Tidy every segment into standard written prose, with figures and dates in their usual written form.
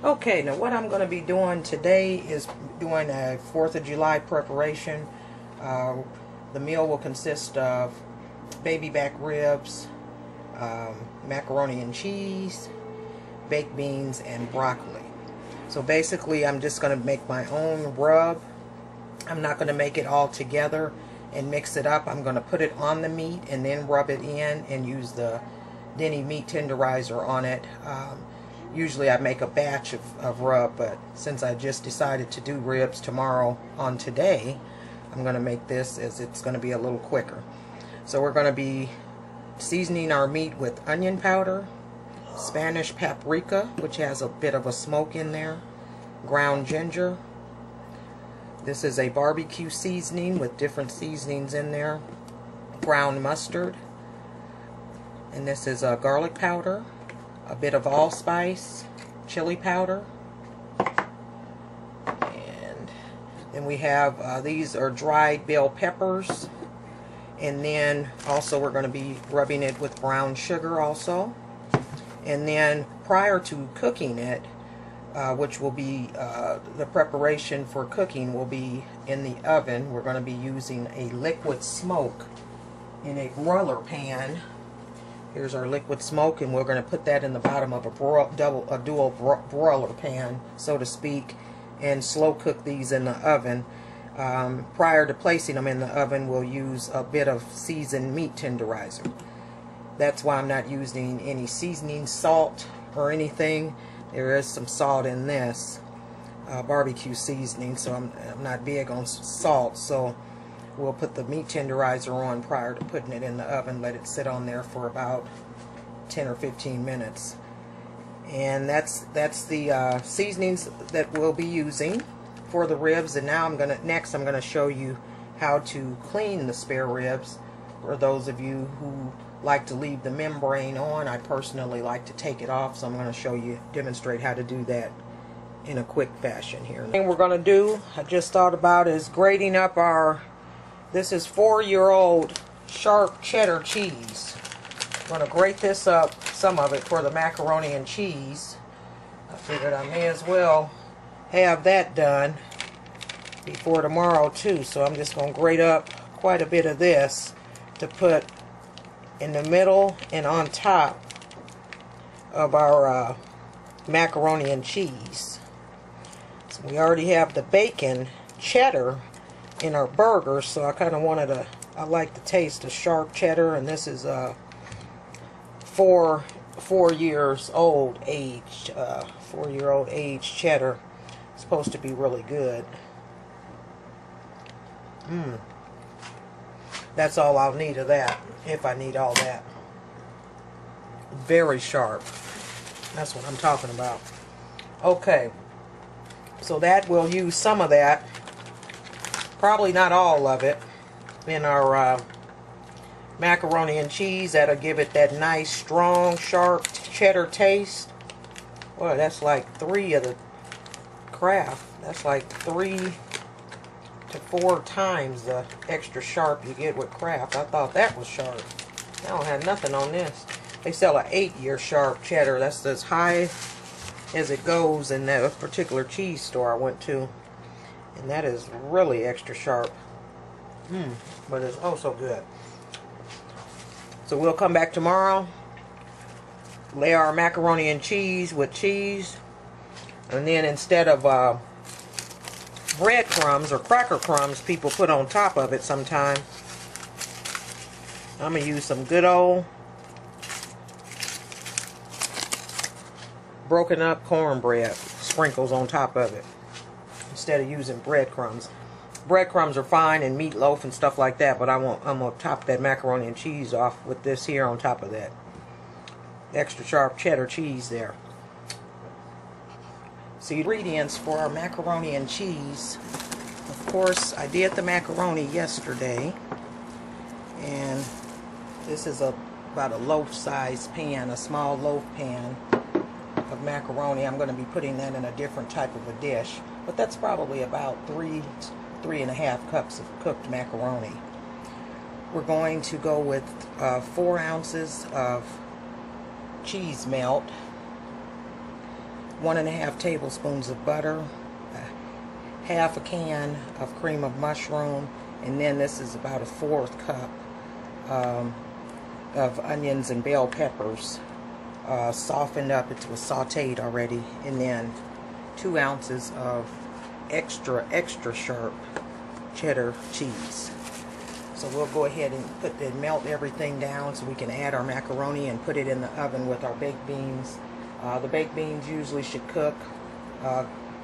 Okay, now what I'm going to be doing today is doing a 4th of July preparation. The meal will consist of baby back ribs, macaroni and cheese, baked beans, and broccoli. So basically I'm just going to make my own rub. I'm not going to make it all together and mix it up. I'm going to put it on the meat and then rub it in and use the Denny meat tenderizer on it. Usually I make a batch of rub, but since I just decided to do ribs tomorrow on today, I'm going to make this as it's going to be a little quicker. So we're going to be seasoning our meat with onion powder, Spanish paprika, which has a bit of a smoke in there, ground ginger. This is a barbecue seasoning with different seasonings in there, ground mustard, and this is a garlic powder, a bit of allspice, chili powder, and then we have these are dried bell peppers, and then also we're going to be rubbing it with brown sugar also. And then prior to cooking it, which will be the preparation for cooking will be in the oven, we're going to be using a liquid smoke in a broiler pan. Here's our liquid smoke, and we're going to put that in the bottom of a dual broiler pan, so to speak, and slow cook these in the oven. Prior to placing them in the oven, we'll use a bit of seasoned meat tenderizer. That's why I'm not using any seasoning salt or anything. There is some salt in this barbecue seasoning, so I'm not big on salt, so we'll put the meat tenderizer on prior to putting it in the oven, let it sit on there for about 10 or 15 minutes. And that's the seasonings that we'll be using for the ribs. And now I'm gonna show you how to clean the spare ribs. For those of you who like to leave the membrane on, I personally like to take it off, so I'm going to demonstrate how to do that in a quick fashion here. The thing we're going to do, I just thought about, is grating up this is 4-year-old sharp cheddar cheese. I'm going to grate this up, some of it, for the macaroni and cheese. I figured I may as well have that done before tomorrow too, so I'm just going to grate up quite a bit of this to put in the middle and on top of our macaroni and cheese. So we already have the bacon cheddar in our burger, so I kind of I like the taste of sharp cheddar, and this is 4 years old aged 4-year-old aged cheddar. It's supposed to be really good. That's all I'll need of that, if I need all that. Very sharp. That's what I'm talking about. Okay, so that we'll use some of that, probably not all of it, in our macaroni and cheese. That'll give it that nice, strong, sharp cheddar taste. Boy, that's like 3 of the Kraft. That's like 3 to 4 times the extra sharp you get with Kraft. I thought that was sharp. I don't have nothing on this. They sell an 8-year sharp cheddar. That's as high as it goes in that particular cheese store I went to. And that is really extra sharp. But it's oh so good. So we'll come back tomorrow, lay our macaroni and cheese with cheese, and then instead of breadcrumbs or cracker crumbs people put on top of it sometime, I'm going to use some good old broken up cornbread sprinkles on top of it instead of using breadcrumbs. Breadcrumbs are fine and meatloaf and stuff like that, but I'm going to top that macaroni and cheese off with this here on top of that extra sharp cheddar cheese there. So ingredients for our macaroni and cheese. Of course, I did the macaroni yesterday, and this is about a loaf-size pan, a small loaf pan of macaroni. I'm going to be putting that in a different type of a dish, but that's probably about 3.5 cups of cooked macaroni. We're going to go with 4 ounces of cheese melt. 1.5 tablespoons of butter, half a can of cream of mushroom, and then this is about 1/4 cup of onions and bell peppers, softened up. It was sauteed already, and then 2 ounces of extra sharp cheddar cheese. So we'll go ahead and melt everything down so we can add our macaroni and put it in the oven with our baked beans. The baked beans usually should cook.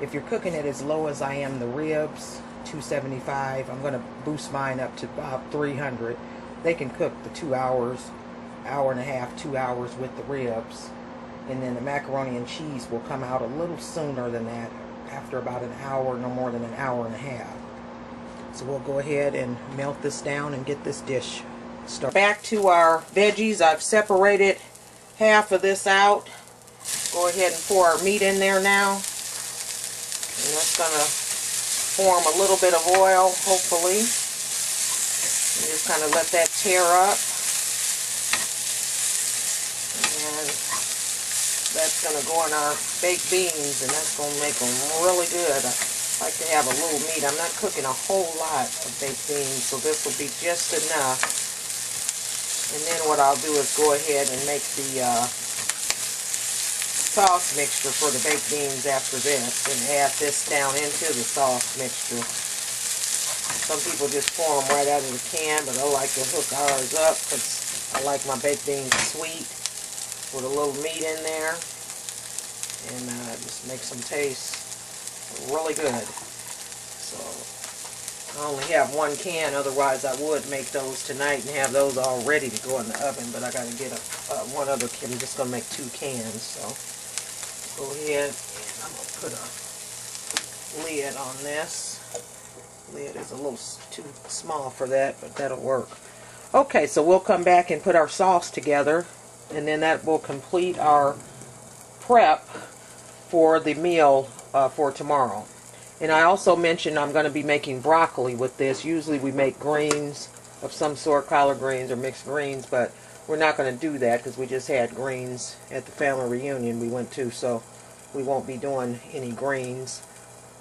If you're cooking it as low as I am the ribs, 275, I'm going to boost mine up to about 300. They can cook the 2 hours, hour and a half, 2 hours with the ribs. And then the macaroni and cheese will come out a little sooner than that, after about an hour, no more than an hour and a half. So we'll go ahead and melt this down and get this dish started. Back to our veggies. I've separated half of this out. Go ahead and pour our meat in there now. And that's going to form a little bit of oil, hopefully. And just kind of let that tear up. And that's going to go in our baked beans, and that's going to make them really good. I like to have a little meat. I'm not cooking a whole lot of baked beans, so this will be just enough. And then what I'll do is go ahead and make the sauce mixture for the baked beans after this, and add this down into the sauce mixture. Some people just pour them right out of the can, but I like to hook ours up because I like my baked beans sweet with a little meat in there, and just makes them taste really good. So I only have 1 can, otherwise I would make those tonight and have those all ready to go in the oven, but I got to get one other can. I'm just going to make 2 cans. So go ahead, and I'm going to put a lid on this. Lid is a little too small for that, but that'll work. Okay, so we'll come back and put our sauce together, and then that will complete our prep for the meal for tomorrow. And I also mentioned I'm going to be making broccoli with this. Usually we make greens of some sort, collard greens or mixed greens, but we're not going to do that because we just had greens at the family reunion we went to, so we won't be doing any greens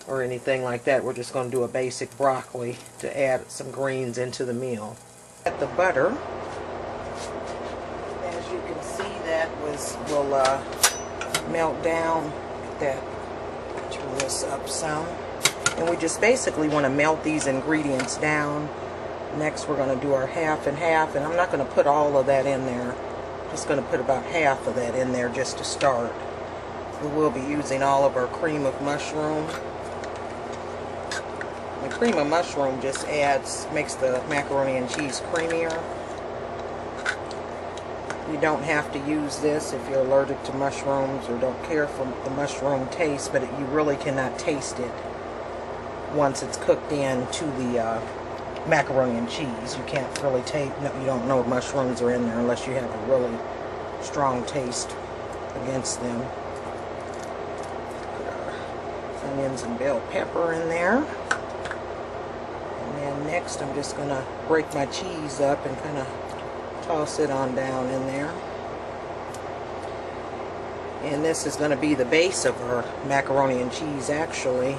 or anything like that. We're just going to do a basic broccoli to add some greens into the meal. At the butter, as you can see, that will melt down. That, turn this up some, and we just basically want to melt these ingredients down. Next we're going to do our half and half, and I'm not going to put all of that in there, just going to put about half of that in there just to start. We will be using all of our cream of mushroom. The cream of mushroom just makes the macaroni and cheese creamier. You don't have to use this if you're allergic to mushrooms or don't care for the mushroom taste, but you really cannot taste it once it's cooked into the macaroni and cheese. You can't really taste, you don't know mushrooms are in there unless you have a really strong taste against them. Put our onions and bell pepper in there. And then next I'm just going to break my cheese up and kind of toss it on down in there. And this is going to be the base of our macaroni and cheese, actually.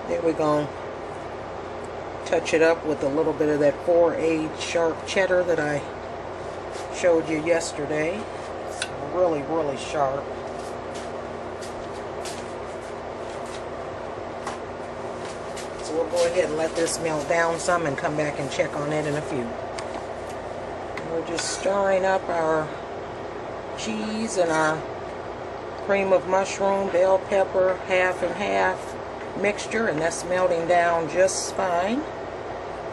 Then we're going to touch it up with a little bit of that 4A sharp cheddar that I showed you yesterday. It's really, really sharp. So we'll go ahead and let this melt down some and come back and check on it in a few. We're just stirring up our cheese and our cream of mushroom, bell pepper, half and half mixture, and that's melting down just fine.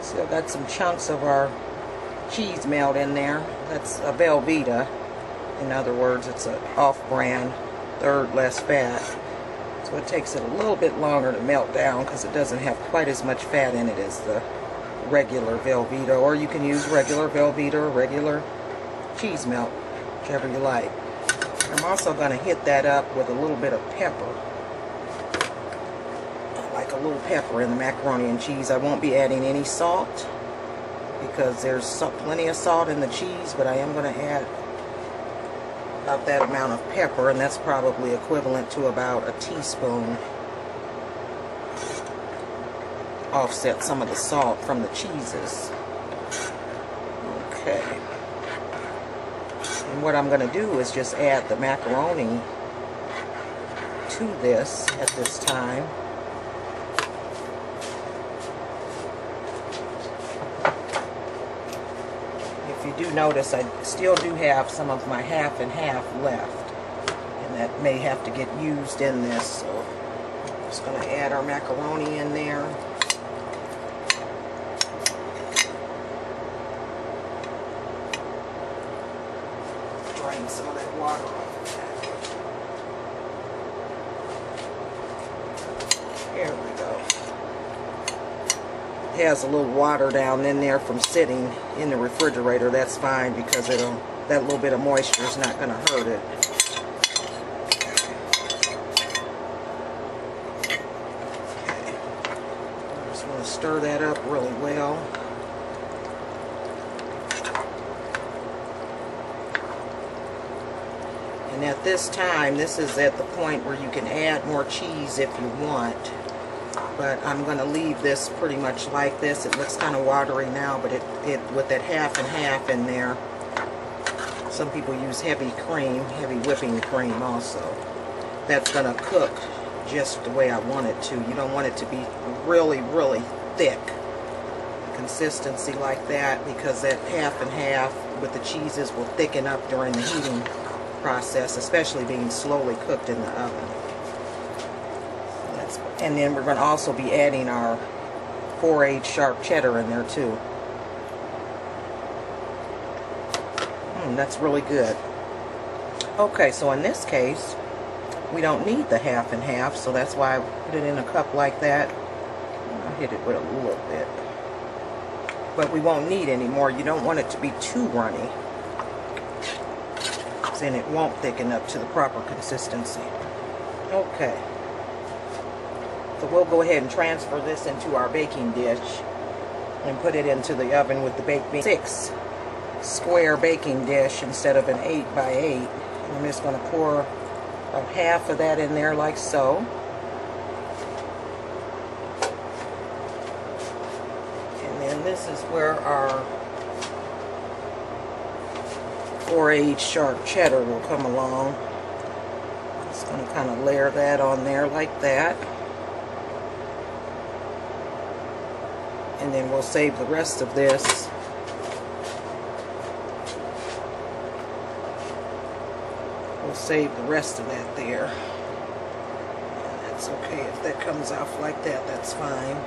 Still got some chunks of our cheese melt in there. That's a Velveeta. In other words, it's an off-brand, third less fat. So it takes it a little bit longer to melt down because it doesn't have quite as much fat in it as the regular Velveeta, or you can use regular Velveeta or regular cheese melt, whichever you like. I'm also going to hit that up with a little bit of pepper. I like a little pepper in the macaroni and cheese. I won't be adding any salt because there's plenty of salt in the cheese, but I am going to add about that amount of pepper, and that's probably equivalent to about a teaspoon. Offset some of the salt from the cheeses. Okay. And what I'm going to do is just add the macaroni to this at this time. If you do notice, I still do have some of my half and half left, and that may have to get used in this, so I'm just going to add our macaroni in there. Drain some of that water off of that. There we go. It has a little water down in there from sitting in the refrigerator. That's fine, because that little bit of moisture is not going to hurt it. Okay. I just want to stir that up really well. And at this time, this is at the point where you can add more cheese if you want. But I'm going to leave this pretty much like this. It looks kind of watery now, but it with that half and half in there. Some people use heavy cream, heavy whipping cream also. That's going to cook just the way I want it to. You don't want it to be really, really thick. Consistency like that, because that half and half with the cheeses will thicken up during the heating process, especially being slowly cooked in the oven. And then we're going to also be adding our 4/8 sharp cheddar in there too. That's really good. Okay, so in this case, we don't need the half and half, so that's why I put it in a cup like that. I'll hit it with a little bit. But we won't need any more. You don't want it to be too runny, then it won't thicken up to the proper consistency. Okay. So we'll go ahead and transfer this into our baking dish and put it into the oven with the baked beans. 6 square baking dish instead of an 8 by 8. I'm just going to pour about half of that in there like so. And then this is where our 4/8 sharp cheddar will come along. Just going to kind of layer that on there like that. And then we'll save the rest of this. We'll save the rest of that there. And that's okay if that comes off like that, that's fine.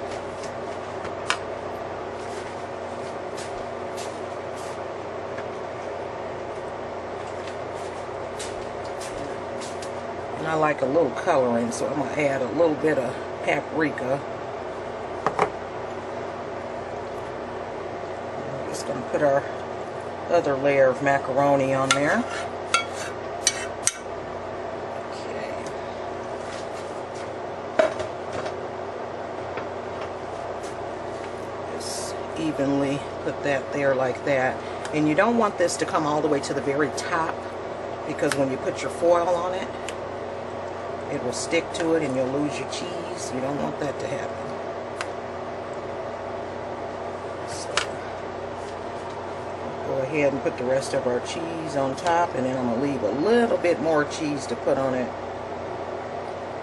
And I like a little coloring, so I'm going to add a little bit of paprika. I'm just going to put our other layer of macaroni on there. Okay. Just evenly put that there like that. And you don't want this to come all the way to the very top, because when you put your foil on it, it will stick to it and you'll lose your cheese. You don't want that to happen. So, go ahead and put the rest of our cheese on top, and then I'm going to leave a little bit more cheese to put on it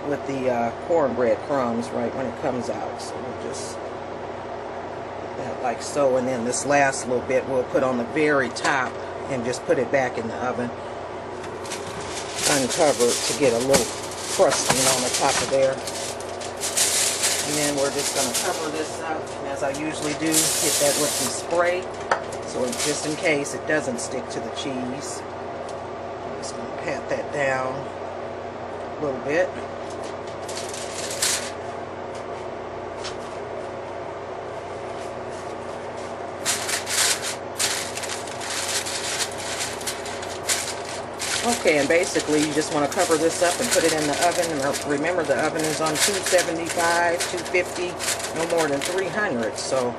with the cornbread crumbs right when it comes out. So we'll just put that like so, and then this last little bit we'll put on the very top and just put it back in the oven uncovered to get a little crusting on the top of there. And then we're just going to cover this up, and as I usually do, hit that with some spray, so just in case it doesn't stick to the cheese. I'm just going to pat that down a little bit. Okay, and basically you just want to cover this up and put it in the oven. And remember, the oven is on 275, 250, no more than 300. So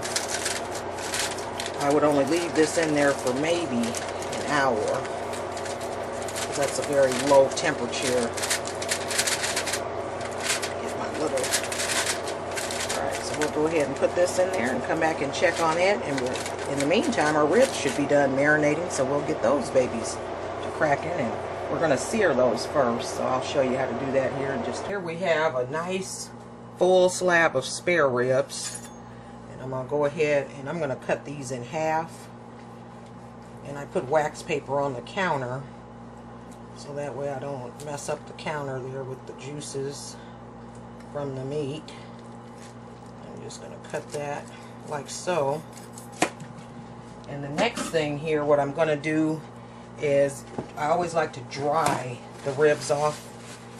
I would only leave this in there for maybe an hour. That's a very low temperature. Get my little. Alright, so we'll go ahead and put this in there and come back and check on it. And in the meantime, our ribs should be done marinating, so we'll get those babies to cracking. And we're going to sear those first, so I'll show you how to do that here. Here we have a nice full slab of spare ribs. And I'm going to go ahead and I'm going to cut these in half. And I put wax paper on the counter, so that way I don't mess up the counter there with the juices from the meat. I'm just going to cut that like so. And the next thing here, what I'm going to do is, I always like to dry the ribs off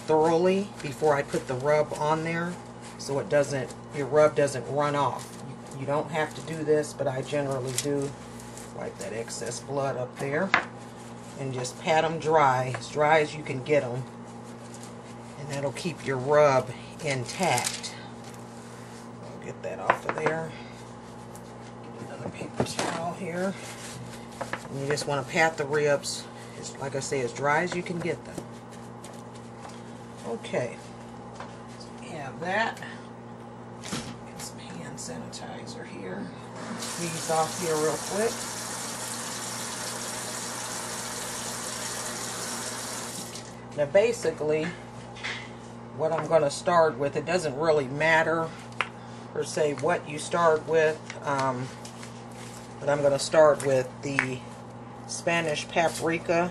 thoroughly before I put the rub on there, so it doesn't, your rub doesn't run off. You don't have to do this, but I generally do. Wipe that excess blood up there and just pat them dry as you can get them, and that'll keep your rub intact. I'll get that off of there. Get another paper towel here, and you just want to pat the ribs, like I say, as dry as you can get them. Okay, so we have that. Get some hand sanitizer here. Squeeze off here real quick. Now basically, what I'm going to start with, it doesn't really matter per se what you start with, but I'm going to start with the Spanish paprika,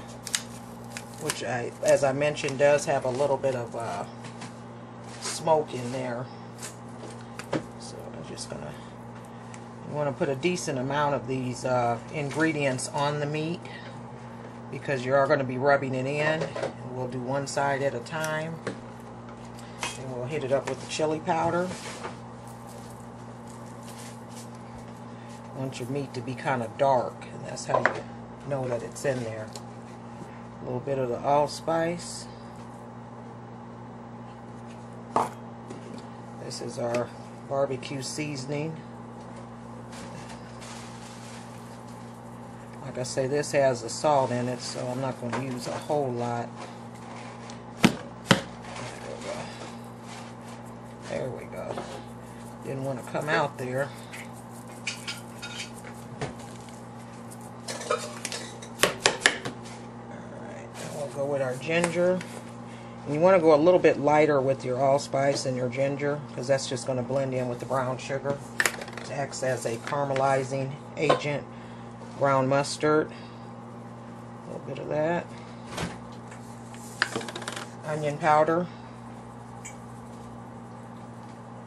which as I mentioned, does have a little bit of smoke in there. So I'm just going to, you want to put a decent amount of these ingredients on the meat, because you are going to be rubbing it in. And we'll do one side at a time. And we'll hit it up with the chili powder. I want your meat to be kind of dark, and that's how you know that it's in there. A little bit of the allspice. This is our barbecue seasoning. Like I say, this has the salt in it, so I'm not going to use a whole lot. There we go. Didn't want to come out there. Alright, now we'll go with our ginger. And you want to go a little bit lighter with your allspice and your ginger, because that's just going to blend in with the brown sugar. It acts as a caramelizing agent. Brown mustard, a little bit of that, onion powder.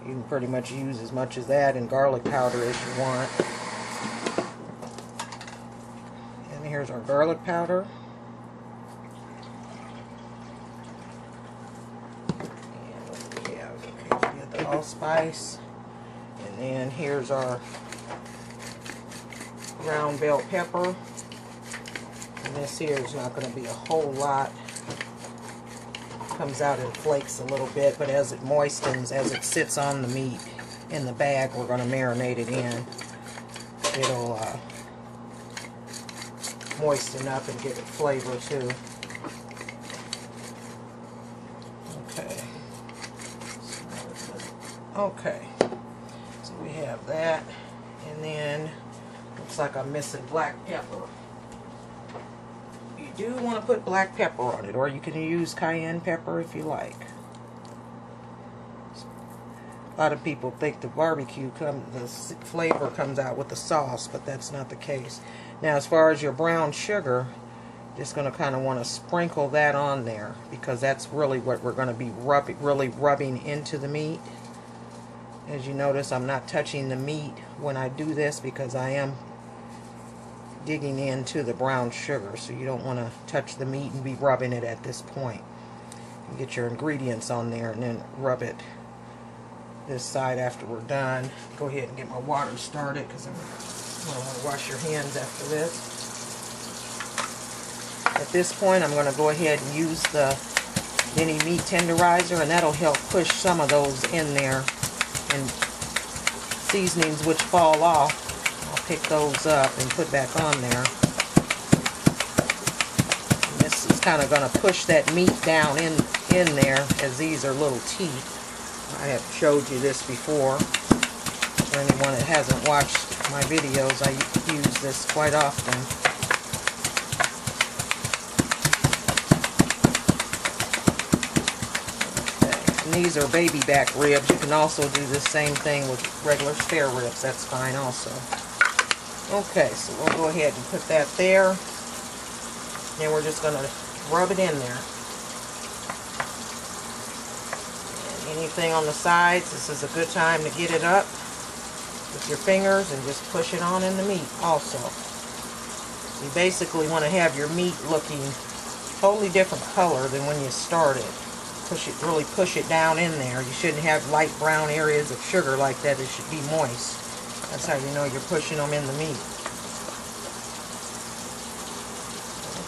You can pretty much use as much as that, and garlic powder as you want. And here's our garlic powder. And we have the allspice. And then here's our ground bell pepper, and this here is not going to be a whole lot. It comes out in flakes a little bit, but as it moistens, as it sits on the meat in the bag, we're going to marinate it in. It'll moisten up and give it flavor too. Okay, so we have that, and then looks like I'm missing black pepper. You do want to put black pepper on it, or you can use cayenne pepper if you like. A lot of people think the barbecue the flavor comes out with the sauce, but that's not the case. Now, as far as your brown sugar, just going to kind of want to sprinkle that on there, because that's really what we're going to be rubbing into the meat. As you notice, I'm not touching the meat when I do this, because I am digging into the brown sugar, so you don't want to touch the meat and be rubbing it at this point. You get your ingredients on there and then rub it this side after we're done. Go ahead and get my water started, because I'm going to wash your hands after this. At this point, I'm going to go ahead and use the mini meat tenderizer, and that'll help push some of those in there. And seasonings which fall off, I'll pick those up and put back on there. And this is kind of going to push that meat down in there, as these are little teeth. I have showed you this before. For anyone that hasn't watched my videos, I use this quite often. Okay. And these are baby back ribs. You can also do the same thing with regular spare ribs. That's fine also. Okay, so we'll go ahead and put that there. Then we're just going to rub it in there. And anything on the sides, this is a good time to get it up with your fingers and just push it on in the meat also. You basically want to have your meat looking totally different color than when you started. Really push it down in there. You shouldn't have light brown areas of sugar like that. It should be moist. That's how you know you're pushing them in the meat.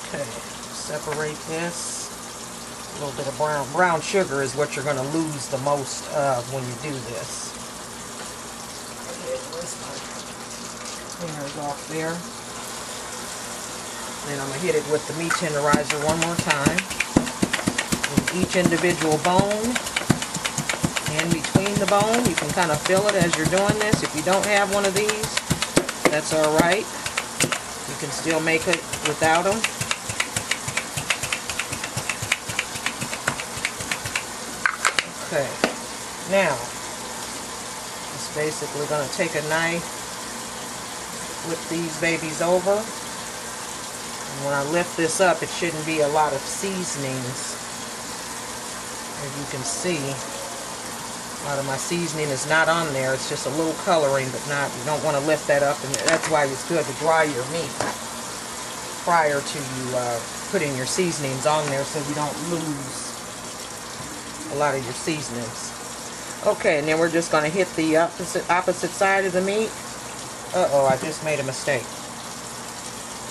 Okay, separate this. A little bit of brown sugar is what you're going to lose the most of when you do this. Fingers off there. Then I'm going to hit it with the meat tenderizer one more time. With each individual bone, and between the bone, you can kind of feel it as you're doing this. If you don't have one of these, that's alright. You can still make it without them. Okay, now, it's basically going to take a knife, flip these babies over, and when I lift this up, it shouldn't be a lot of seasonings. As you can see, a lot of my seasoning is not on there. It's just a little coloring, but not. You don't want to lift that up, and that's why it's good to dry your meat prior to you putting your seasonings on there, so you don't lose a lot of your seasonings. Okay, and then we're just going to hit the opposite side of the meat. Uh-oh, I just made a mistake.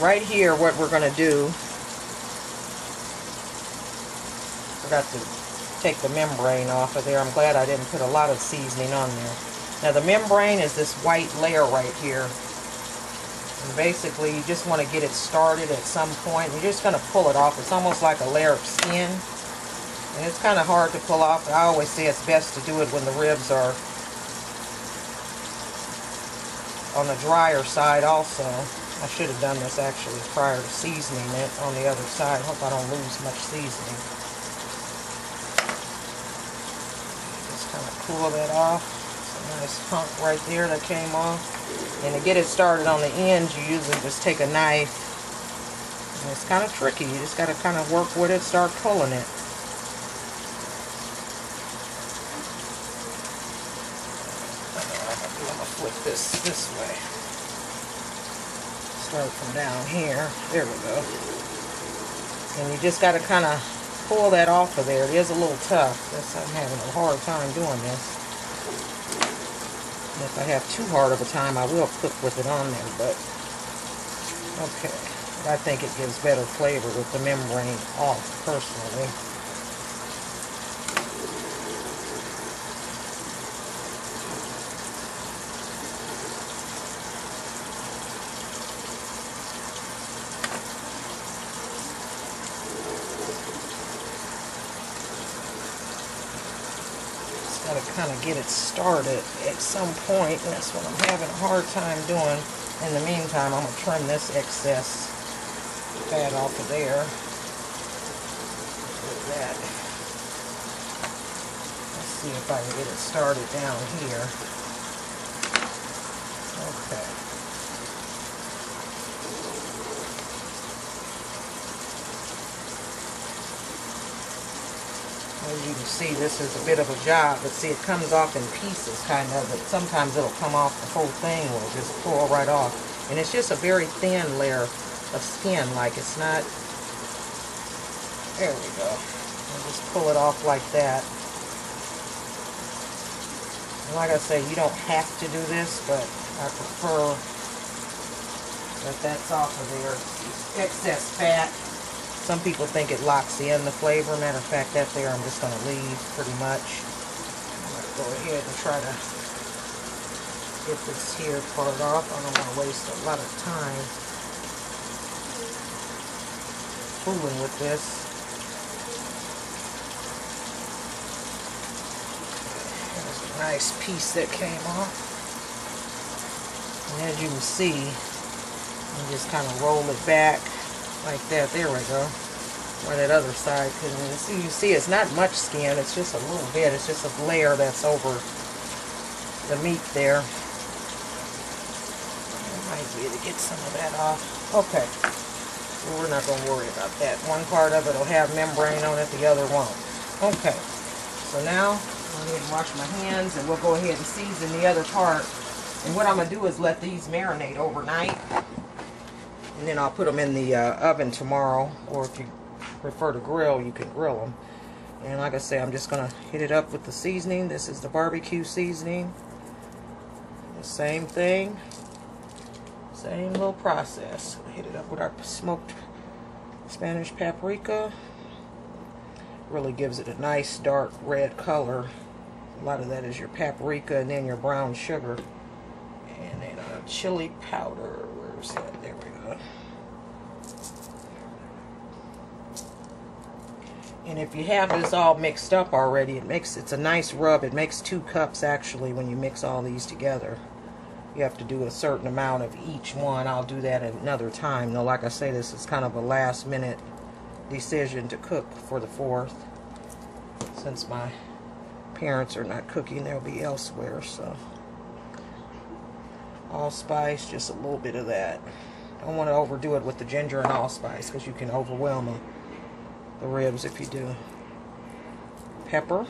Right here, what we're going to do, forgot to take the membrane off of there. I'm glad I didn't put a lot of seasoning on there. Now the membrane is this white layer right here. And basically you just want to get it started at some point. You're just going to pull it off. It's almost like a layer of skin. And it's kind of hard to pull off. I always say it's best to do it when the ribs are on the drier side also. I should have done this actually prior to seasoning it on the other side. Hope I don't lose much seasoning. Kind of cool that off. It's a nice hunk right there that came off. And to get it started on the ends, you usually just take a knife. And it's kind of tricky. You just got to kind of work with it, start pulling it. I'm going to flip this way. Start from down here. There we go. And you just got to kind of pull that off of there. It is a little tough. I'm having a hard time doing this. And if I have too hard of a time, I will cook with it on there, but okay. I think it gives better flavor with the membrane off, personally. Got to kind of get it started at some point. That's what I'm having a hard time doing. In the meantime, I'm going to trim this excess fat off of there. Like that. Let's see if I can get it started down here. Okay. As you can see, this is a bit of a job, but see, it comes off in pieces, kind of, but sometimes it'll come off, the whole thing will just pull right off. And it's just a very thin layer of skin, like it's not, there we go. I'll just pull it off like that. And like I say, you don't have to do this, but I prefer that that's off of there. Excess fat. Some people think it locks in the flavor. Matter of fact, that there I'm just going to leave pretty much. I'm going to go ahead and try to get this here part off. I don't want to waste a lot of time. fooling with this. There's a nice piece that came off. And as you can see, you just kind of roll it back like that. There we go. Or that other side, because you see it's not much skin, it's just a little bit. It's just a layer that's over the meat there. Might be to get some of that off. Okay, so we're not going to worry about that. One part of it will have membrane on it, the other won't. Okay, so now I'll go ahead and wash my hands, and we'll go ahead and season the other part. And what I'm going to do is let these marinate overnight, and then I'll put them in the oven tomorrow, or if you prefer to grill, you can grill them. And like I say, I'm just going to hit it up with the seasoning. This is the barbecue seasoning. The same thing. Same little process. Hit it up with our smoked Spanish paprika. Really gives it a nice dark red color. A lot of that is your paprika and then your brown sugar. And then chili powder. Where's that? There we go. And if you have this all mixed up already, it's a nice rub. It makes 2 cups actually when you mix all these together. You have to do a certain amount of each one. I'll do that at another time. Though, like I say, this is kind of a last minute decision to cook for the 4th. Since my parents are not cooking, they'll be elsewhere. So, allspice, just a little bit of that. Don't want to overdo it with the ginger and allspice because you can overwhelm the ribs if you do. Pepper.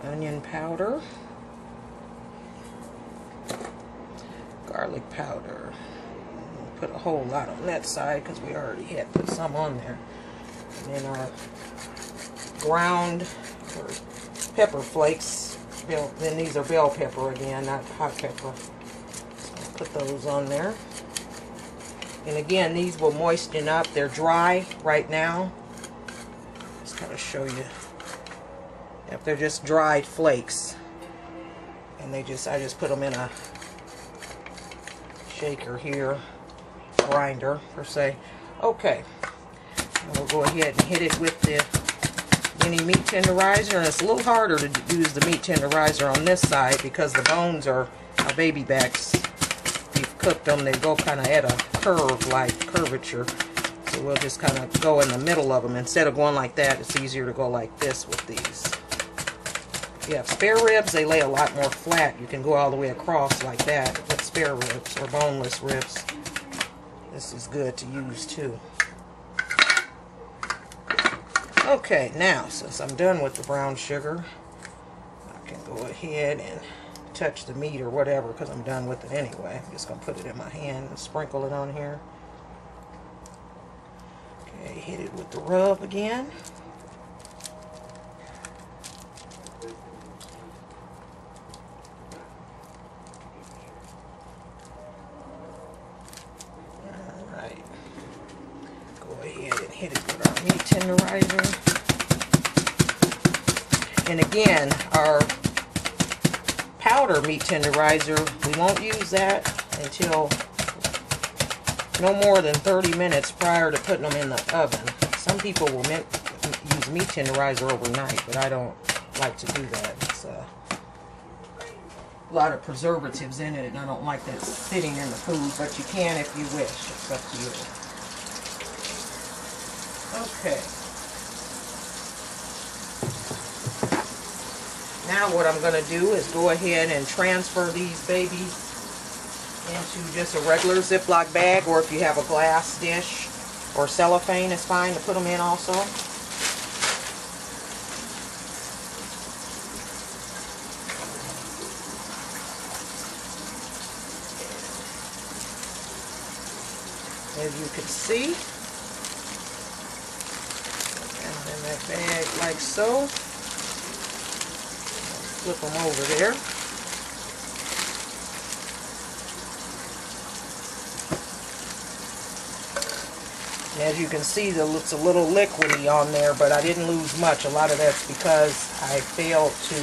Onion powder, garlic powder. Put a whole lot on that side because we already had put some on there. And then our ground pepper flakes. Then these are bell pepper again, not hot pepper. So I'll put those on there. And again, these will moisten up. They're dry right now. Just kind of show you. If they're just dried flakes, and I just put them in a shaker here, grinder per se. Okay, and we'll go ahead and hit it with the mini meat tenderizer, and it's a little harder to use the meat tenderizer on this side because the bones are baby backs. If you've cooked them, they go kind of at a curve-like curvature. So we'll just kind of go in the middle of them. Instead of going like that, it's easier to go like this with these. If you have spare ribs, they lay a lot more flat. You can go all the way across like that with spare ribs or boneless ribs. This is good to use too. Okay, now since I'm done with the brown sugar, I can go ahead and touch the meat or whatever because I'm done with it anyway. I'm just going to put it in my hand and sprinkle it on here. Okay, hit it with the rub again. Alright. Go ahead and hit it with our meat tenderizer. And again, our powder meat tenderizer, we won't use that until no more than 30 minutes prior to putting them in the oven. Some people will use meat tenderizer overnight, but I don't like to do that. It's a lot of preservatives in it, and I don't like that sitting in the food, but you can if you wish. It's up to you. Okay. Now what I'm going to do is go ahead and transfer these babies into just a regular Ziploc bag, or if you have a glass dish or cellophane, it's fine to put them in also. As you can see, and in that bag like so. Flip them over there. And as you can see, it's a little liquidy on there, but I didn't lose much. A lot of that's because I failed to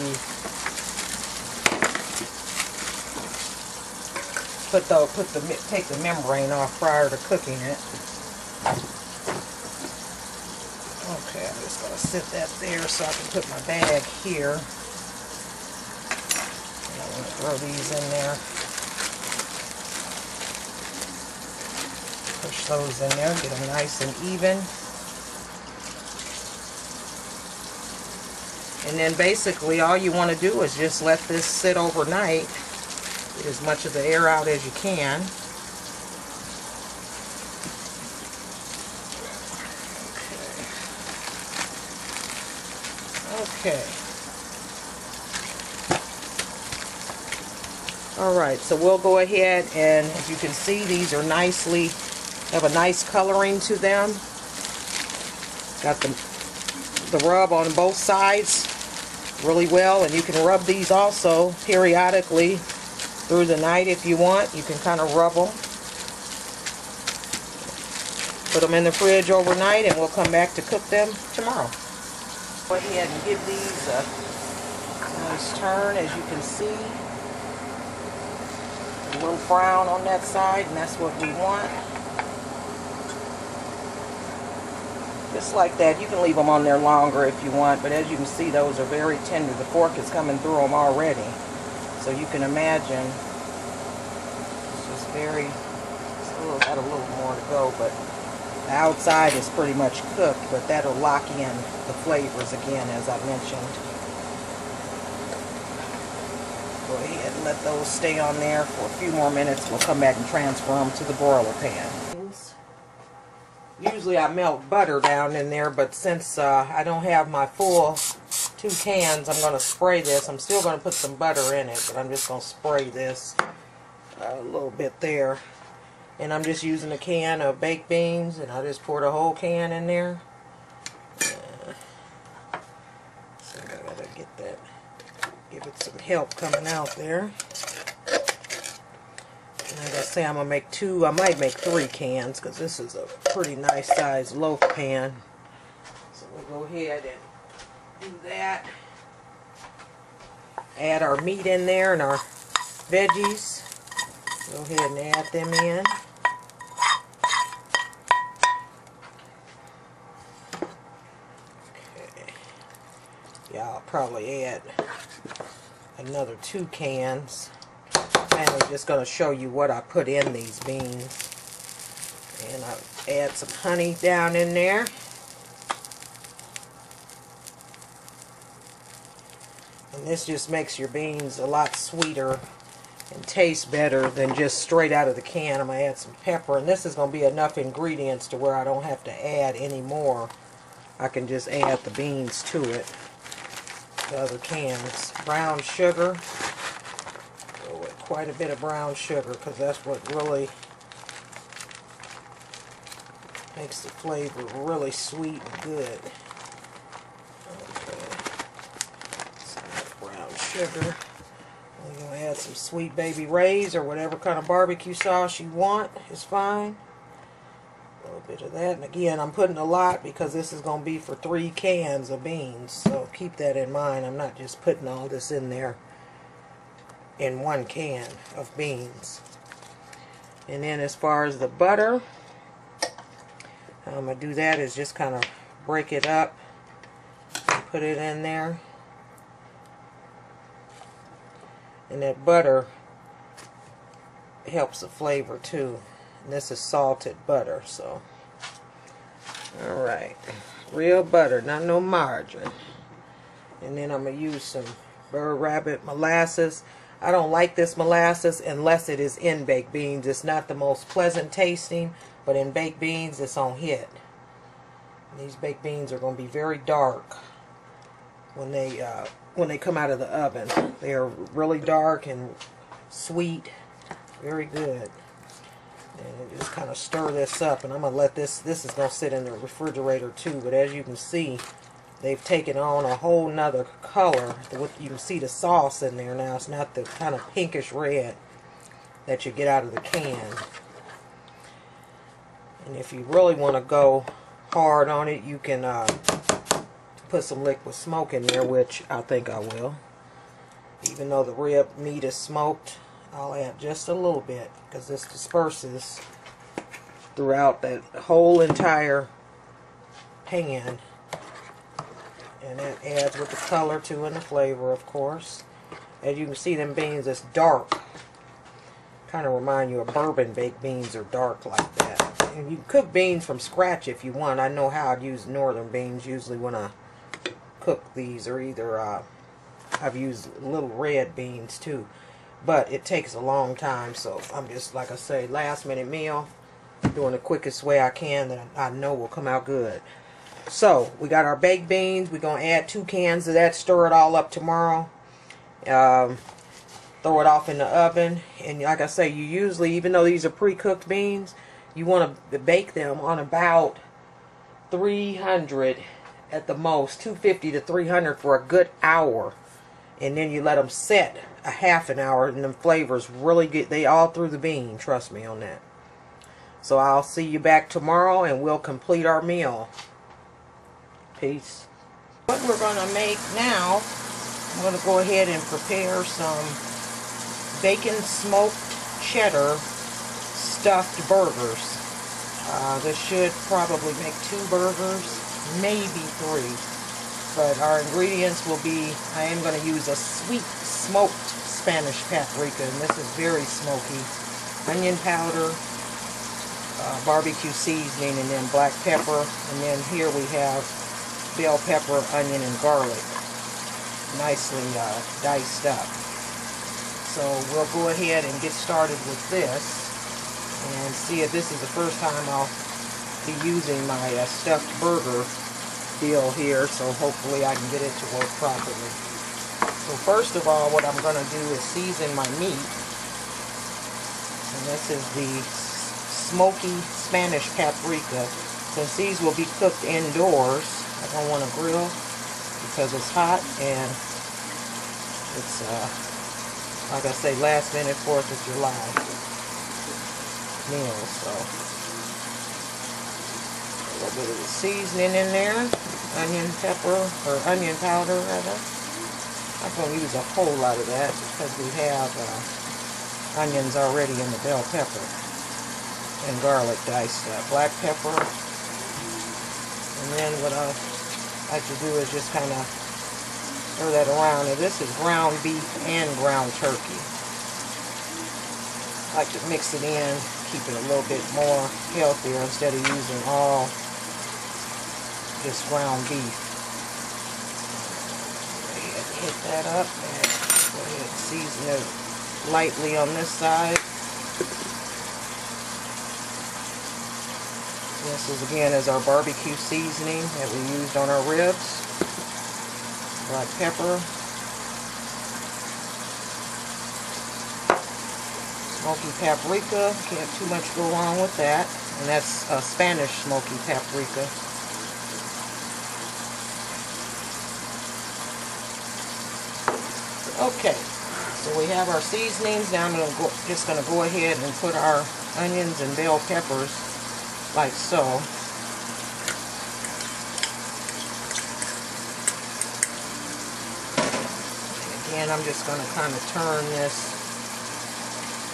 take the membrane off prior to cooking it. Okay, I'm just gonna sit that there so I can put my bag here. And I'm gonna throw these in there. Push those in there, get them nice and even. And then basically all you want to do is just let this sit overnight. Get as much of the air out as you can. Okay. Alright, so we'll go ahead and, as you can see, these are nicely, have a nice coloring to them. Got the rub on both sides really well, and you can rub these also periodically through the night if you want. You can kind of rub them. Put them in the fridge overnight, and we'll come back to cook them tomorrow. Go ahead and give these a nice turn, as you can see. A little brown on that side, and that's what we want. Just like that. You can leave them on there longer if you want, but as you can see, those are very tender. The fork is coming through them already. So you can imagine, it's just very, got a little more to go, but the outside is pretty much cooked, but that'll lock in the flavors again, as I mentioned. Go ahead and let those stay on there for a few more minutes. We'll come back and transfer them to the broiler pan. Usually I melt butter down in there, but since I don't have my full 2 cans, I'm going to spray this. I'm still going to put some butter in it, but I'm just going to spray this a little bit there. And I'm just using a can of baked beans, and I just poured a whole can in there. So I gotta get that, give it some help coming out there. Like I say, I'm going to make 2, I might make 3 cans, because this is a pretty nice sized loaf pan. So we'll go ahead and do that. Add our meat in there and our veggies. Go ahead and add them in. Okay. Yeah, I'll probably add another 2 cans. I'm just going to show you what I put in these beans. And I'll add some honey down in there. And this just makes your beans a lot sweeter and taste better than just straight out of the can. I'm going to add some pepper. And this is going to be enough ingredients to where I don't have to add any more. I can just add the beans to it. The other cans. Brown sugar. Quite a bit of brown sugar, because that's what really makes the flavor really sweet and good. Okay. Some brown sugar. We're going to add some Sweet Baby Ray's or whatever kind of barbecue sauce you want is fine. A little bit of that. And again, I'm putting a lot because this is going to be for 3 cans of beans. So keep that in mind. I'm not just putting all this in there in 1 can of beans. And then as far as the butter, how I'm going to do that is just kind of break it up and put it in there. And that butter helps the flavor too. And this is salted butter, so alright, real butter, not no margarine. And then I'm going to use some Bird Rabbit molasses. I don't like this molasses unless it is in baked beans. It's not the most pleasant tasting, but in baked beans it's on hit. And these baked beans are going to be very dark when they come out of the oven. They are really dark and sweet, very good. And just kind of stir this up, and I'm going to let this is going to sit in the refrigerator too, but as you can see, they've taken on a whole nother color. You can see the sauce in there now. It's not the kind of pinkish red that you get out of the can. And if you really want to go hard on it, you can put some liquid smoke in there, which I think I will. Even though the rib meat is smoked, I'll add just a little bit because this disperses throughout that whole entire pan. And that adds with the color too and the flavor, of course. As you can see, them beans is dark. Kind of remind you of bourbon baked beans are dark like that. And you can cook beans from scratch if you want. I know how I'd use northern beans usually when I cook these, or either I've used little red beans too. But it takes a long time, so I'm just, like I say, last minute meal, doing the quickest way I can that I know will come out good. So, we got our baked beans. We're going to add 2 cans of that, stir it all up tomorrow. Throw it off in the oven. And like I say, you usually, even though these are pre-cooked beans, you want to bake them on about 300 at the most, 250 to 300 for a good hour. And then you let them set a half an hour, and the flavors really get, they all through the bean, trust me on that. So I'll see you back tomorrow and we'll complete our meal. Peace. What we're going to make now, I'm going to go ahead and prepare some bacon smoked cheddar stuffed burgers. This should probably make 2 burgers, maybe 3. But our ingredients will be, I am going to use a sweet smoked Spanish paprika, and this is very smoky. Onion powder, barbecue seasoning, and then black pepper. And then here we have bell pepper, onion, and garlic, nicely diced up. So we'll go ahead and get started with this and see if this is the first time I'll be using my stuffed burger deal here, so hopefully I can get it to work properly. So first of all, what I'm going to do is season my meat, and this is the smoky Spanish paprika. Since these will be cooked indoors, I don't want to grill because it's hot, and it's like I say, last minute 4th of July meal. So a little bit of the seasoning in there, onion pepper, or onion powder rather. I'm going to use a whole lot of that because we have onions already in the bell pepper, and garlic diced up, black pepper. And then what I like to do is just kind of stir that around. And this is ground beef and ground turkey. I like to mix it in, keep it a little bit more healthier instead of using all just ground beef. Go ahead and hit that up and go ahead and season it lightly on this side. This is again is our barbecue seasoning that we used on our ribs. Black pepper. Smoky paprika. Can't too much go wrong with that. And that's a Spanish smoky paprika. Okay, so we have our seasonings. Now I'm just going to go ahead and put our onions and bell peppers like so. And again, I'm just going to kind of turn this,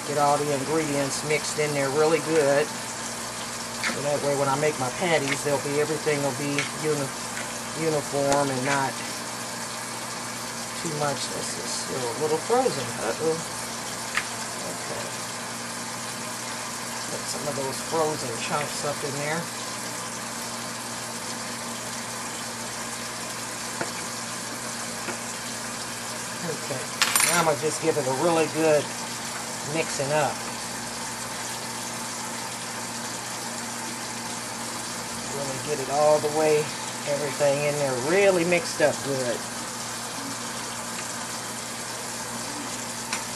get all the ingredients mixed in there really good. So that way when I make my patties, everything will be uniform and not too much. This is still a little frozen. Uh-oh. Okay. Put some of those frozen chunks up in there. Okay. Now I'm going to just give it a really good mixing up. Really get it all the way, everything in there really mixed up good.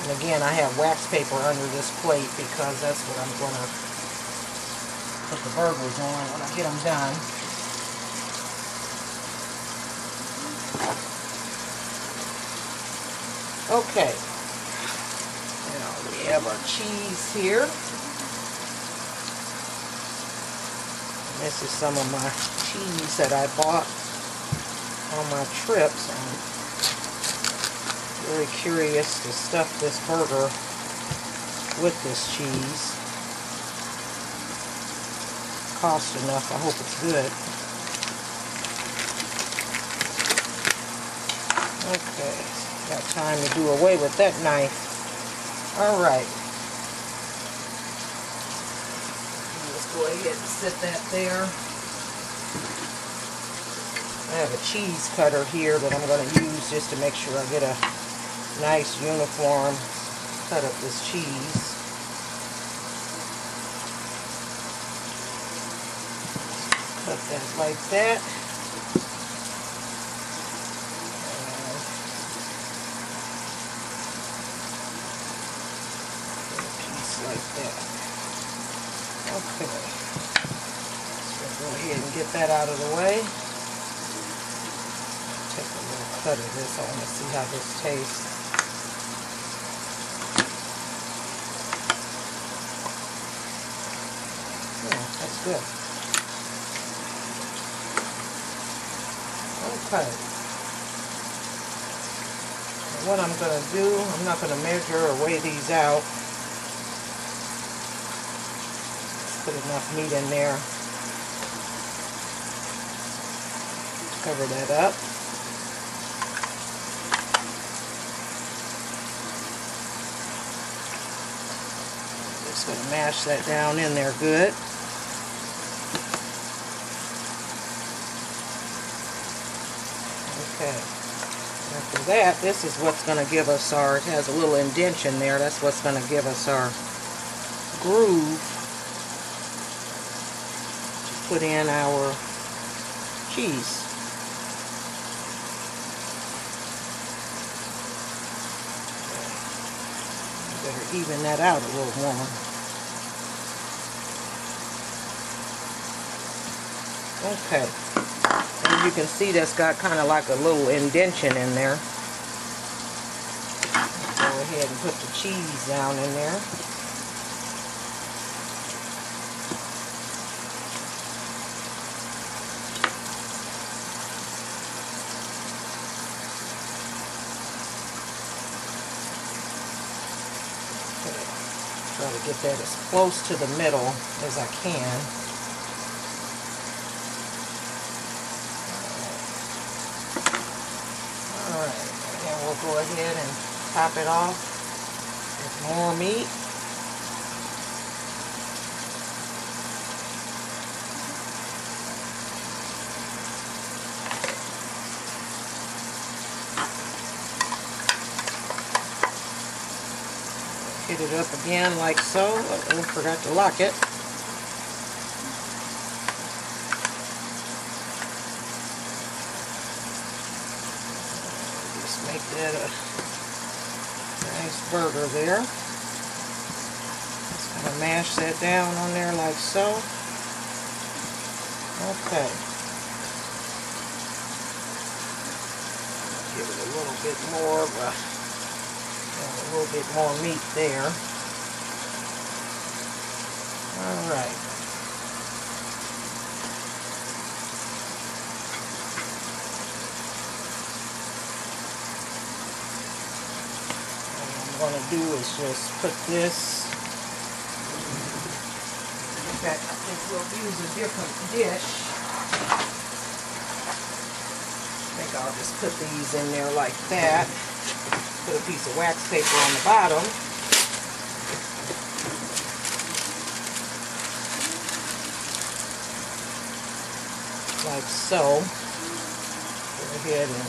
And again, I have wax paper under this plate because that's what I'm going to put the burgers on when I get them done. Okay. Now we have our cheese here. And this is some of my cheese that I bought on my trips. I'm very curious to stuff this burger with this cheese. Cost enough. I hope it's good. Okay, got time to do away with that knife. Alright. Let's go ahead and set that there. I have a cheese cutter here that I'm going to use just to make sure I get a nice uniform cut of this cheese. Cut that like that. Like that. Okay. So go ahead and get that out of the way. Take a little cut of this. I want to see how this tastes. Yeah, that's good. Okay. And what I'm going to do, I'm not going to measure or weigh these out. Put enough meat in there. Cover that up. Just going to mash that down in there good. Okay. After that, this is what's going to give us our, it has a little indentation there. That's what's going to give us our groove. Put in our cheese. Better even that out a little more. Okay. And you can see that's got kind of like a little indentation in there. Go ahead and put the cheese down in there. Try to get that as close to the middle as I can. Alright, and we'll go ahead and top it off with more meat. Hit it up again like so. Uh-oh, forgot to lock it. Just make that a nice burger there. Just gonna mash that down on there like so. Okay. Give it a little bit more of a little bit more meat there. Alright. What I'm going to do is just put this. In fact, I think we'll use a different dish. I think I'll just put these in there like that. Put a piece of wax paper on the bottom. Like so. Go ahead and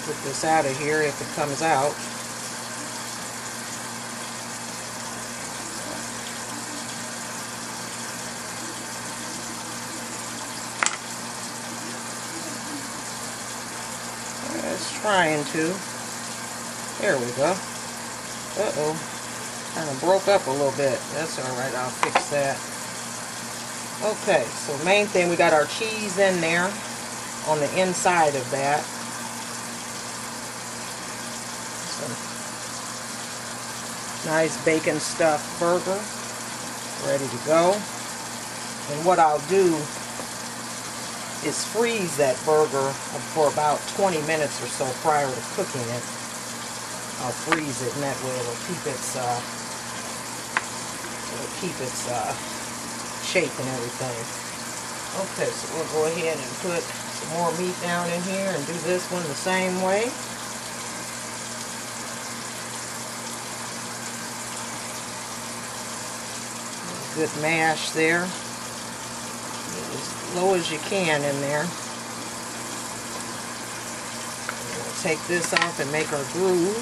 put this out of here if it comes out. It's trying to. There we go. Uh-oh. Kind of broke up a little bit. That's alright, I'll fix that. Okay, so main thing, we got our cheese in there on the inside of that. Some nice bacon stuffed burger. Ready to go. And what I'll do is freeze that burger for about 20 minutes or so prior to cooking it. I'll freeze it, and that way it'll keep its keep its shape and everything. Okay, so we'll go ahead and put some more meat down in here and do this one the same way. Good mash there. Get as low as you can in there. We'll take this off and make our groove.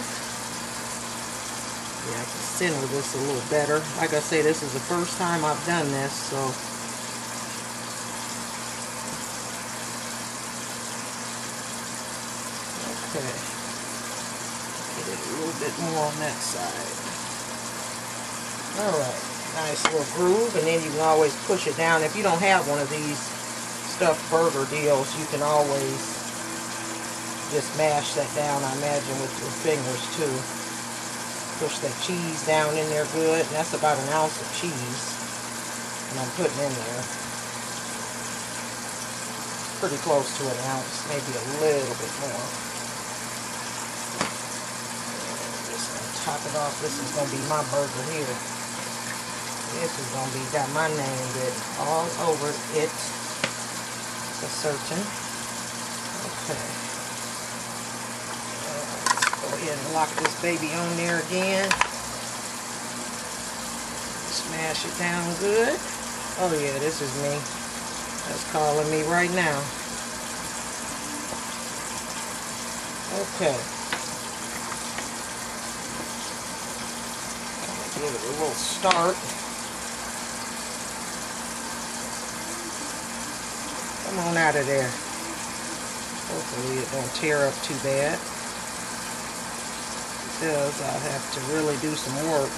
Yeah, I can center this a little better. Like I say, this is the first time I've done this, so okay. Get it a little bit more on that side. Alright, nice little groove, and then you can always push it down. If you don't have one of these stuffed burger deals, you can always just mash that down, I imagine, with your fingers too. Push that cheese down in there good, and that's about an ounce of cheese, and I'm putting in there. Pretty close to an ounce, maybe a little bit more. Just gonna top it off. This is gonna be my burger here. This is gonna be, got my name written all over it. For certain. Okay. Go ahead and lock this baby on there again. Smash it down good. Oh yeah, this is me. That's calling me right now. Okay. Give it a little start. Come on out of there. Hopefully it don't tear up too bad. If it does, I'll have to really do some work.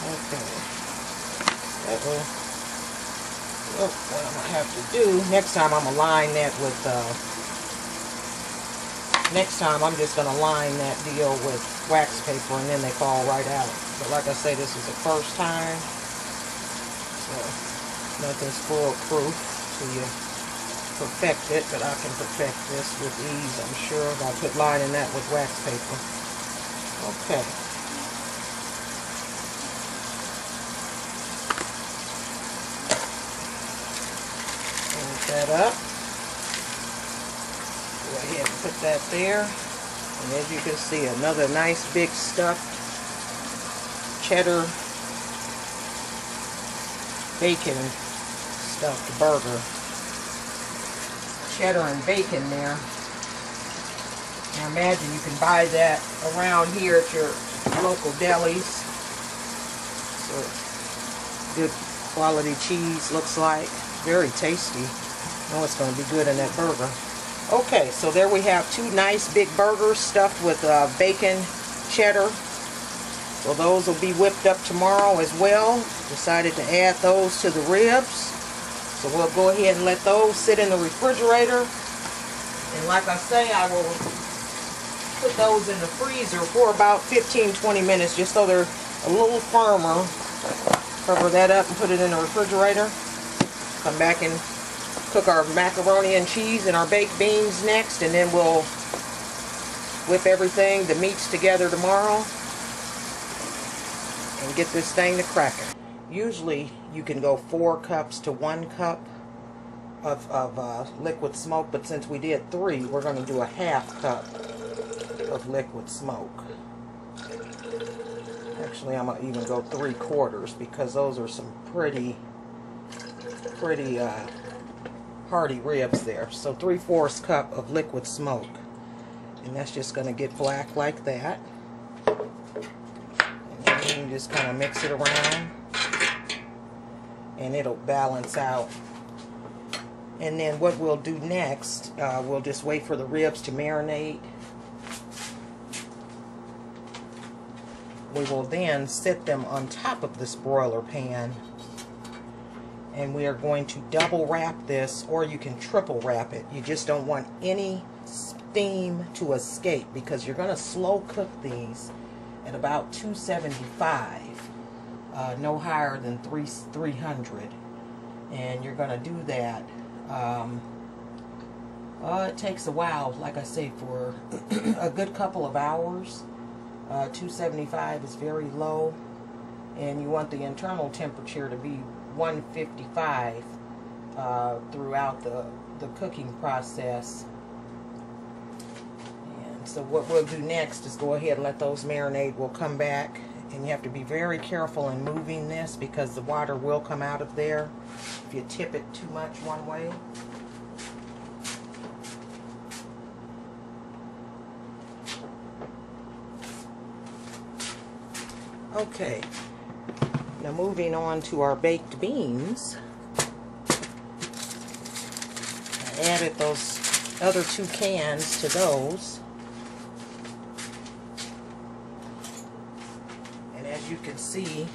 Okay. Uh-oh. Well, what I'm going to have to do, next time I'm going to line that with, next time I'm just going to line that deal with wax paper, and then they fall right out. But like I say, this is the first time. So, nothing's foolproof till you perfect it, but I can perfect this with ease, I'm sure, if I put lining that with wax paper. Okay. Hold that up. Go ahead and put that there. And as you can see, another nice big stuffed cheddar bacon stuffed burger. Cheddar and bacon there. Now imagine you can buy that around here at your local delis. So good quality cheese, looks like. Very tasty. I know it's going to be good in that burger. Okay, so there we have two nice big burgers stuffed with bacon, cheddar. So those will be whipped up tomorrow as well. Decided to add those to the ribs. So we'll go ahead and let those sit in the refrigerator. And like I say, I will put those in the freezer for about 15-20 minutes just so they're a little firmer. Cover that up and put it in the refrigerator. Come back and cook our macaroni and cheese and our baked beans next, and then we'll whip everything, the meats together tomorrow, and get this thing to cracking. Usually you can go 4 cups to 1 cup of liquid smoke, but since we did 3, we're going to do a 1/2 cup of liquid smoke. Actually, I'm going to even go 3/4 because those are some pretty hearty ribs there. So 3/4 cup of liquid smoke, and that's just going to get black like that. And then you just kind of mix it around, and it'll balance out. And then what we'll do next, we'll just wait for the ribs to marinate. We will then set them on top of this broiler pan, and we are going to double wrap this, or you can triple wrap it. You just don't want any steam to escape because you're going to slow cook these at about 275, no higher than 300, and you're going to do that. It takes a while, like I say, for a good couple of hours. 275 is very low, and you want the internal temperature to be 155 throughout the cooking process. And so what we'll do next is go ahead and let those marinate. We'll come back, and you have to be very careful in moving this because the water will come out of there if you tip it too much one way. Okay, now moving on to our baked beans. I added those other 2 cans to those. And as you can see,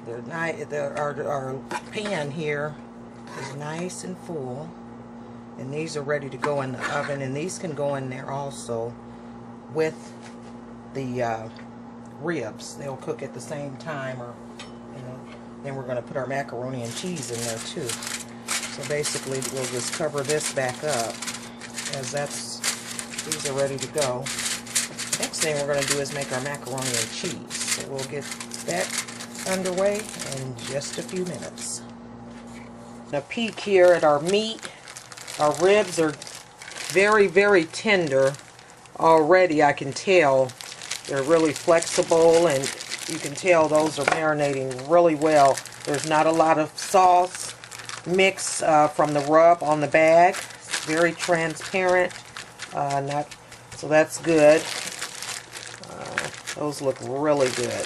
our pan here is nice and full. And these are ready to go in the oven, and these can go in there also with the ribs. They'll cook at the same time, or then we're going to put our macaroni and cheese in there too. So basically we'll just cover this back up, as these are ready to go. Next thing we're going to do is make our macaroni and cheese. So we'll get that underway in just a few minutes. A peek here at our meat. Our ribs are very, very tender already. I can tell they're really flexible, and you can tell those are marinating really well. There's not a lot of sauce mix from the rub on the bag. It's very transparent, so that's good. Those look really good.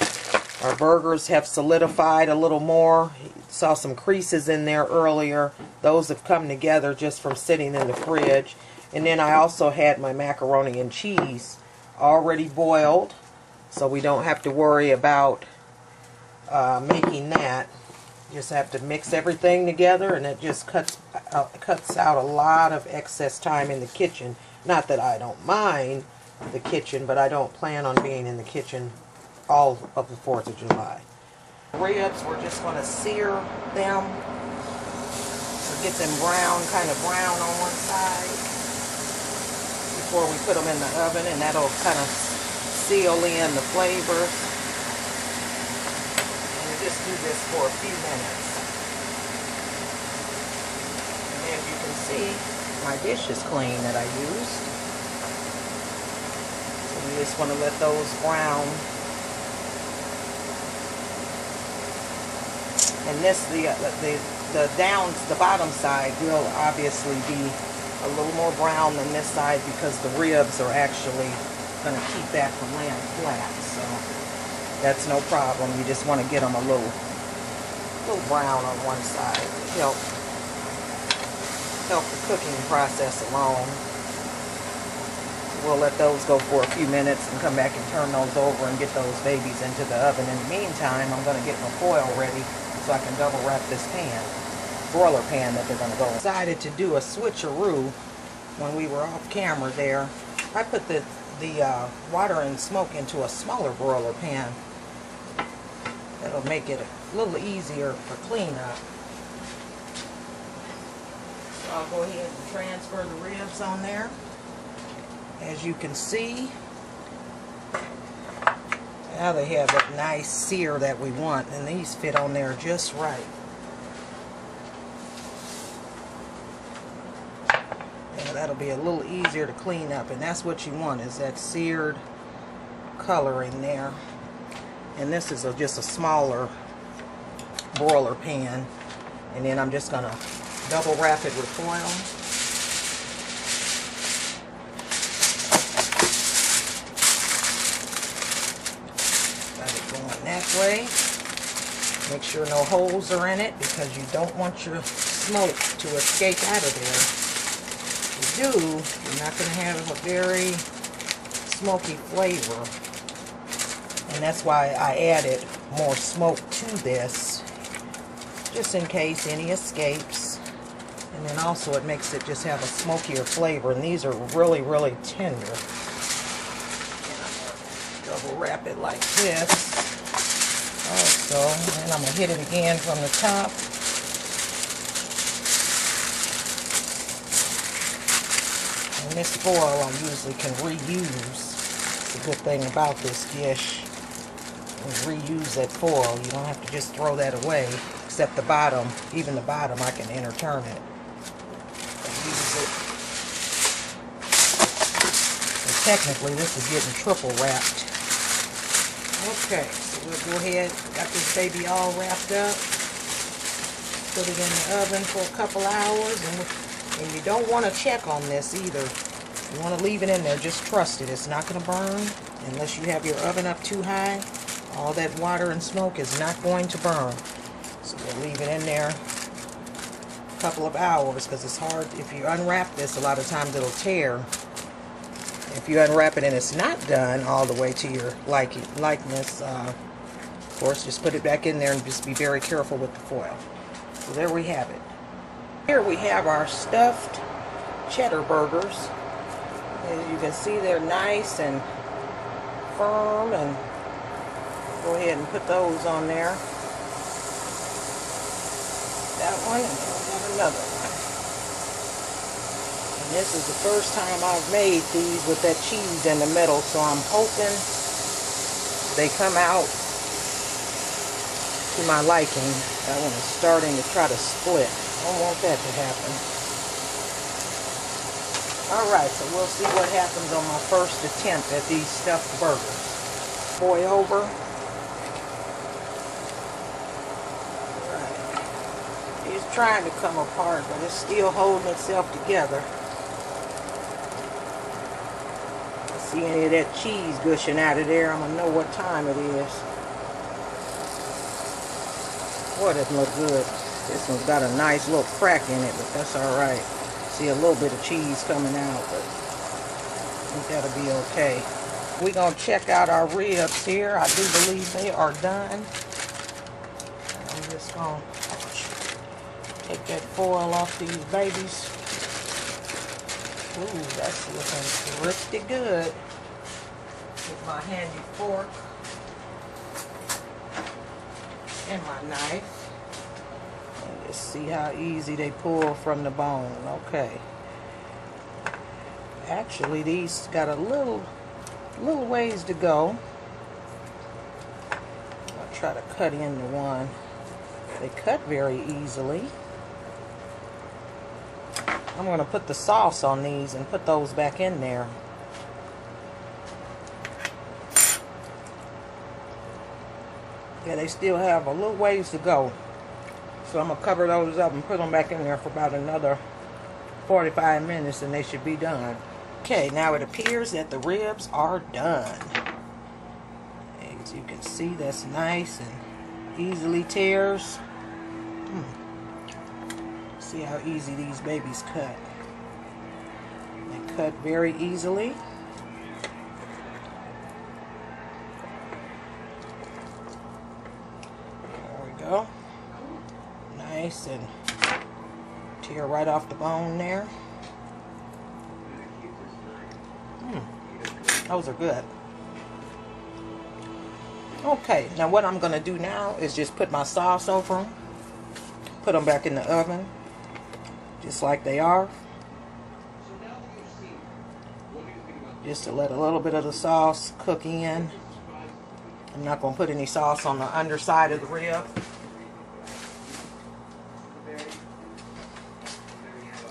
Our burgers have solidified a little more. Saw some creases in there earlier. Those have come together just from sitting in the fridge. And then I also had my macaroni and cheese already boiled, so we don't have to worry about making that. Just have to mix everything together, and it just cuts out a lot of excess time in the kitchen. Not that I don't mind the kitchen, but I don't plan on being in the kitchen all of the 4th of July. Ribs, we're just going to sear them, or get them brown, kind of brown on one side before we put them in the oven, and that'll kind of seal in the flavors. And just do this for a few minutes. And as you can see, my dish is clean that I used. So we just want to let those brown. And this, the bottom side will obviously be a little more brown than this side, because the ribs are actually going to keep that from laying flat. So that's no problem. You just want to get them a little brown on one side to help the cooking process along. We'll let those go for a few minutes and come back and turn those over and get those babies into the oven. In the meantime, I'm going to get my foil ready so I can double wrap this pan, broiler pan that they're going to go in. Decided to do a switcheroo when we were off camera there. I put the water and smoke into a smaller broiler pan. That'll make it a little easier for cleanup. So I'll go ahead and transfer the ribs on there. As you can see, now they have that nice sear that we want, and these fit on there just right. And that'll be a little easier to clean up, and that's what you want, is that seared color in there. And this is just a smaller broiler pan, and then I'm just going to double wrap it with foil. That way. Make sure no holes are in it, because you don't want your smoke to escape out of there. If you do, you're not going to have a very smoky flavor. And that's why I added more smoke to this, just in case any escapes. And then also it makes it just have a smokier flavor. And these are really, really tender. And I'm going to double wrap it like this. Also, and I'm going to hit it again from the top. And this foil I usually can reuse, the good thing about this dish. Reuse that foil. You don't have to just throw that away. Except the bottom, even the bottom, I can interturn it and use it. So technically, this is getting triple wrapped. Okay, so we'll go ahead. Got this baby all wrapped up. Put it in the oven for a couple hours, and you don't want to check on this either. You want to leave it in there. Just trust it. It's not going to burn unless you have your oven up too high. All that water and smoke is not going to burn. So we'll leave it in there a couple of hours because it's hard. If you unwrap this, a lot of times it'll tear. If you unwrap it and it's not done all the way to your likeness, of course, just put it back in there and just be very careful with the foil. So there we have it. Here we have our stuffed cheddar burgers. As you can see, they're nice and firm, and go ahead and put those on there. That one, and then we have another one. And this is the first time I've made these with that cheese in the middle, so I'm hoping they come out to my liking. That one is starting to try to split. I don't want that to happen. Alright, so we'll see what happens on my first attempt at these stuffed burgers. Boy over. It's trying to come apart, but it's still holding itself together. I see any of that cheese gushing out of there, I'm going to know what time it is. Boy, it doesn't look good. This one's got a nice little crack in it, but that's alright. See a little bit of cheese coming out, but I think that'll be okay. We're going to check out our ribs here. I do believe they are done. I'm just going to take that foil off these babies. Ooh, that's looking pretty good. With my handy fork and my knife. And just see how easy they pull from the bone. Okay. Actually, these got a little ways to go. I'll try to cut into one. They cut very easily. I'm going to put the sauce on these and put those back in there. Yeah, they still have a little ways to go. So I'm going to cover those up and put them back in there for about another 45 minutes and they should be done. Okay, now it appears that the ribs are done. As you can see, that's nice and easily tears. See how easy these babies cut. They cut very easily. There we go. Nice and tear right off the bone there. Those are good. Okay, now what I'm going to do now is just put my sauce over them. Put them back in the oven. Just like they are. Just to let a little bit of the sauce cook in. I'm not going to put any sauce on the underside of the rib.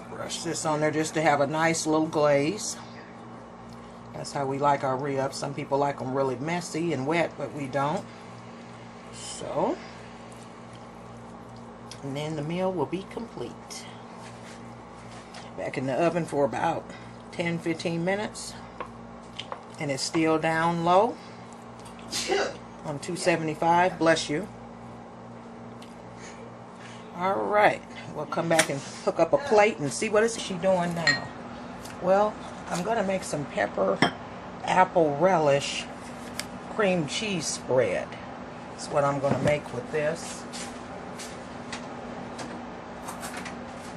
Brush this on there just to have a nice little glaze. That's how we like our ribs. Some people like them really messy and wet, but we don't. So, and then the meal will be complete. Back in the oven for about 10-15 minutes. And it's still down low on 275. Bless you. Alright, we'll come back and hook up a plate and see what is she doing now. Well, I'm going to make some pepper apple relish cream cheese spread. That's what I'm going to make with this.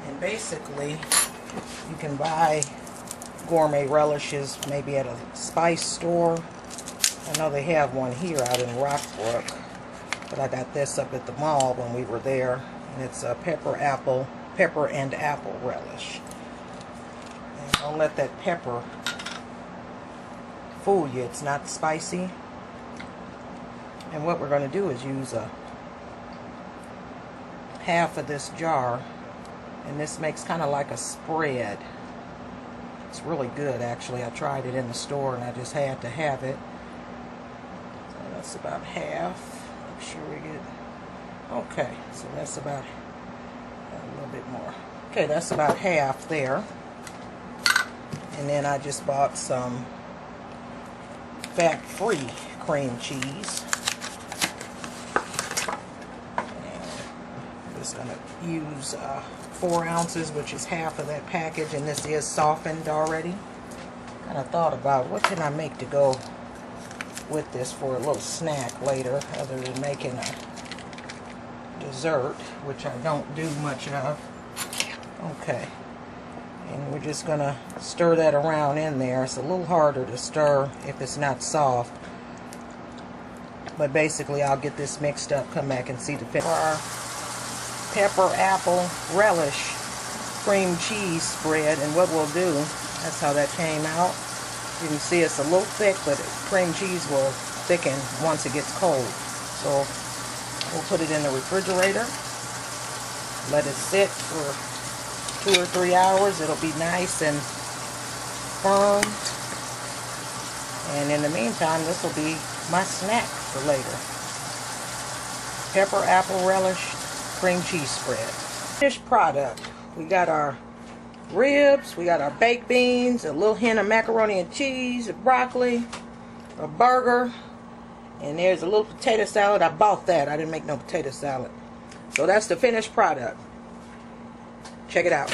And basically, you can buy gourmet relishes maybe at a spice store. I know they have one here out in Rockbrook, but I got this up at the mall when we were there, and it's a pepper and apple relish. And I'll let that pepper fool you. It's not spicy. And what we're going to do is use a half of this jar, and this makes kind of like a spread. It's really good, actually. I tried it in the store and I just had to have it. So that's about half. Make sure we get, okay, so that's about a little bit more. Okay, that's about half there. And then I just bought some fat-free cream cheese. I'm just going to use 4 ounces, which is half of that package, and this is softened already. Kind of thought about what can I make to go with this for a little snack later, other than making a dessert, which I don't do much of. Okay, and we're just going to stir that around in there. It's a little harder to stir if it's not soft, but basically I'll get this mixed up, come back and see the fit. Our pepper apple relish cream cheese spread, and what we'll do, that's how that came out. You can see it's a little thick, but cream cheese will thicken once it gets cold. So we'll put it in the refrigerator, let it sit for 2 or 3 hours. It'll be nice and firm, and in the meantime this will be my snack for later. Pepper apple relish cream cheese spread. Finished product. We got our ribs, we got our baked beans, a little hint of macaroni and cheese, a broccoli, a burger, and there's a little potato salad. I bought that. I didn't make no potato salad. So that's the finished product. Check it out.